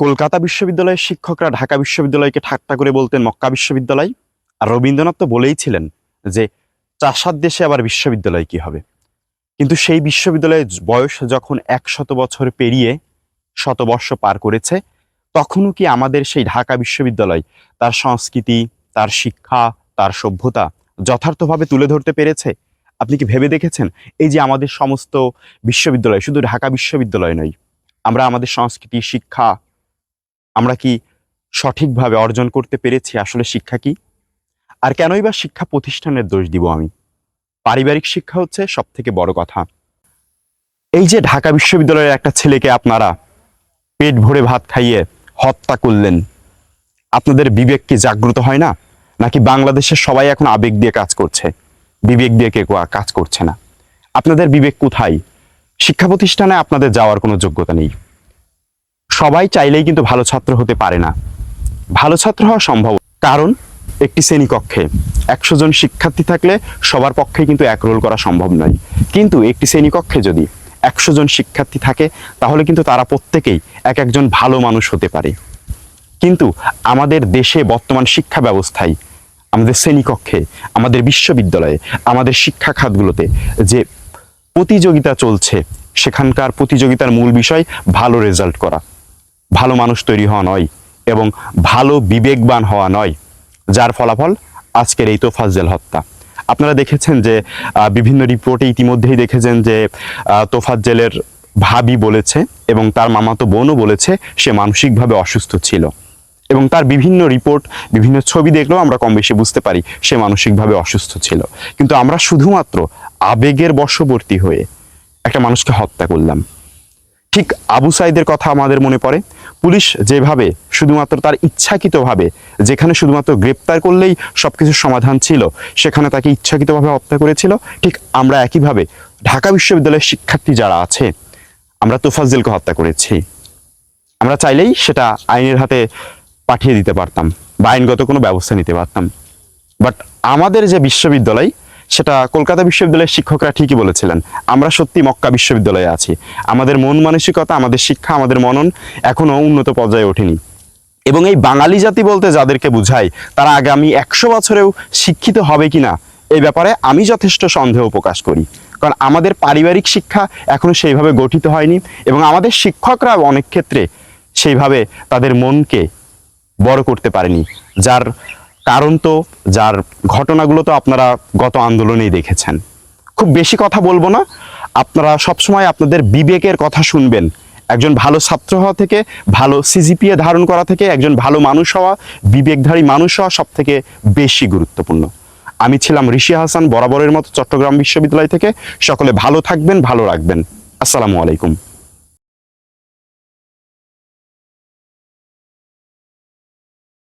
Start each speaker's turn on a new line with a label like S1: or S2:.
S1: কলকাতা বিশ্ববিদ্যালয়ের শিক্ষকরা ঢাকা বিশ্ববিদ্যালয়কে ঠাট্টা করে বলতেন মক্কা বিশ্ববিদ্যালয়। আর রবীন্দ্রনাথ তো বলেইছিলেন যে চাষার দেশে আবার বিশ্ববিদ্যালয় কি হবে। কিন্তু সেই বিশ্ববিদ্যালয়ের বয়স যখন 100 বছর পেরিয়ে শতবর্ষ পার করেছে, তখনও কি আমাদের সেই ঢাকা বিশ্ববিদ্যালয় তার সংস্কৃতি, তার শিক্ষা, তার সভ্যতা যথার্থভাবে তুলে ধরতে পেরেছে? আপনি কি ভেবে দেখেছেন এই যে আমাদের সমস্ত বিশ্ববিদ্যালয়, শুধু ঢাকা বিশ্ববিদ্যালয় নয়, আমরা আমাদের সংস্কৃতি, শিক্ষা আমরা কি সঠিকভাবে অর্জন করতে পেরেছি? আসলে শিক্ষা কি? আর কেনই বা শিক্ষা প্রতিষ্ঠানের দোষ দিব আমি? পারিবারিক শিক্ষা হচ্ছে সব থেকে বড় কথা। এই যে ঢাকা বিশ্ববিদ্যালয়ের একটা ছেলেকে আপনারা পেট ভরে ভাত খাইয়ে হত্যা করলেন, আপনাদের বিবেক কি জাগ্রত হয় না? নাকি বাংলাদেশের সবাই এখন আবেগ দিয়ে কাজ করছে, বিবেক দিয়ে কেউ কাজ করছে না? আপনাদের বিবেক কোথায়? শিক্ষা প্রতিষ্ঠানে আপনাদের যাওয়ার কোনো যোগ্যতা নেই। সবাই চাইলেই কিন্তু ভালো ছাত্র হতে পারে না। ভালো ছাত্র হওয়া সম্ভব, কারণ একটি শ্রেণীকক্ষে 100 জন শিক্ষার্থী থাকলে সবার পক্ষে কিন্তু এক রোল করা সম্ভব নয়। কিন্তু একটি শ্রেণীকক্ষে যদি 100 জন শিক্ষার্থী থাকে, তাহলে কিন্তু তারা প্রত্যেকেই একজন ভালো মানুষ হতে পারে। কিন্তু আমাদের দেশে বর্তমান শিক্ষা ব্যবস্থায়, আমাদের শ্রেণীকক্ষে, আমাদের বিশ্ববিদ্যালয়ে, আমাদের শিক্ষা খাতগুলোতে যে প্রতিযোগিতা চলছে, সেখানকার প্রতিযোগিতার মূল বিষয় ভালো রেজাল্ট করা, ভালো মানুষ তৈরি হওয়া নয়, এবং ভালো বিবেকবান হওয়া নয়, যার ফলাফল আজকের এই তোফাজ্জল হত্যা। আপনারা দেখেছেন যে বিভিন্ন রিপোর্টে ইতিমধ্যেই দেখেছেন যে তোফাজ্জলের ভাবি বলেছে এবং তার মামাতো বোনও বলেছে সে মানসিকভাবে অসুস্থ ছিল, এবং তার বিভিন্ন রিপোর্ট, বিভিন্ন ছবি দেখলেও আমরা কম বেশি বুঝতে পারি সে মানসিকভাবে অসুস্থ ছিল। কিন্তু আমরা শুধুমাত্র আবেগের বশবর্তী হয়ে একটা মানুষকে হত্যা করলাম। ঠিক আবু সাইদের কথা আমাদের মনে পড়ে। পুলিশ যেভাবে শুধুমাত্র তার ইচ্ছাকৃতভাবে, যেখানে শুধুমাত্র গ্রেপ্তার করলেই সবকিছুর সমাধান ছিল, সেখানে তাকে ইচ্ছাকৃতভাবে হত্যা করেছিল। ঠিক আমরা একইভাবে ঢাকা বিশ্ববিদ্যালয়ের শিক্ষার্থী যারা আছে, আমরা তোফাজ্জলকে হত্যা করেছি। আমরা চাইলেই সেটা আইনের হাতে পাঠিয়ে দিতে পারতাম বা আইনগত কোনো ব্যবস্থা নিতে পারতাম। বাট আমাদের যে বিশ্ববিদ্যালয়, সেটা কলকাতা বিশ্ববিদ্যালয়ের শিক্ষকরা ঠিকই বলেছিলেন, আমরা সত্যি মক্কা বিশ্ববিদ্যালয়ে আছি। আমাদের মন মানসিকতা, আমাদের শিক্ষা, আমাদের মনন এখনো উন্নত পর্যায়ে ওঠেনি। এবং এই বাঙালি জাতি বলতে যাদেরকে বুঝায়, তারা আগামী 100 বছরেও শিক্ষিত হবে কিনা এই ব্যাপারে আমি যথেষ্ট সন্দেহ প্রকাশ করি। কারণ আমাদের পারিবারিক শিক্ষা এখনো সেইভাবে গঠিত হয়নি, এবং আমাদের শিক্ষকরা অনেক ক্ষেত্রে সেইভাবে তাদের মনকে বড় করতে পারেনি। যার কারণ তো, যার ঘটনাগুলো তো আপনারা গত আন্দোলনেই দেখেছেন। খুব বেশি কথা বলবো না, আপনারা সবসময় আপনাদের বিবেকের কথা শুনবেন। একজন ভালো ছাত্র হওয়া থেকে, ভালো সিজিপিএ ধারণ করা থেকে, একজন ভালো মানুষ হওয়া, বিবেকধারী মানুষ হওয়া সব থেকে বেশি গুরুত্বপূর্ণ। আমি ছিলাম ঋষি হাসান, বরাবরের মতো চট্টগ্রাম বিশ্ববিদ্যালয় থেকে। সকলে ভালো থাকবেন, ভালো রাখবেন। আসসালামু আলাইকুম।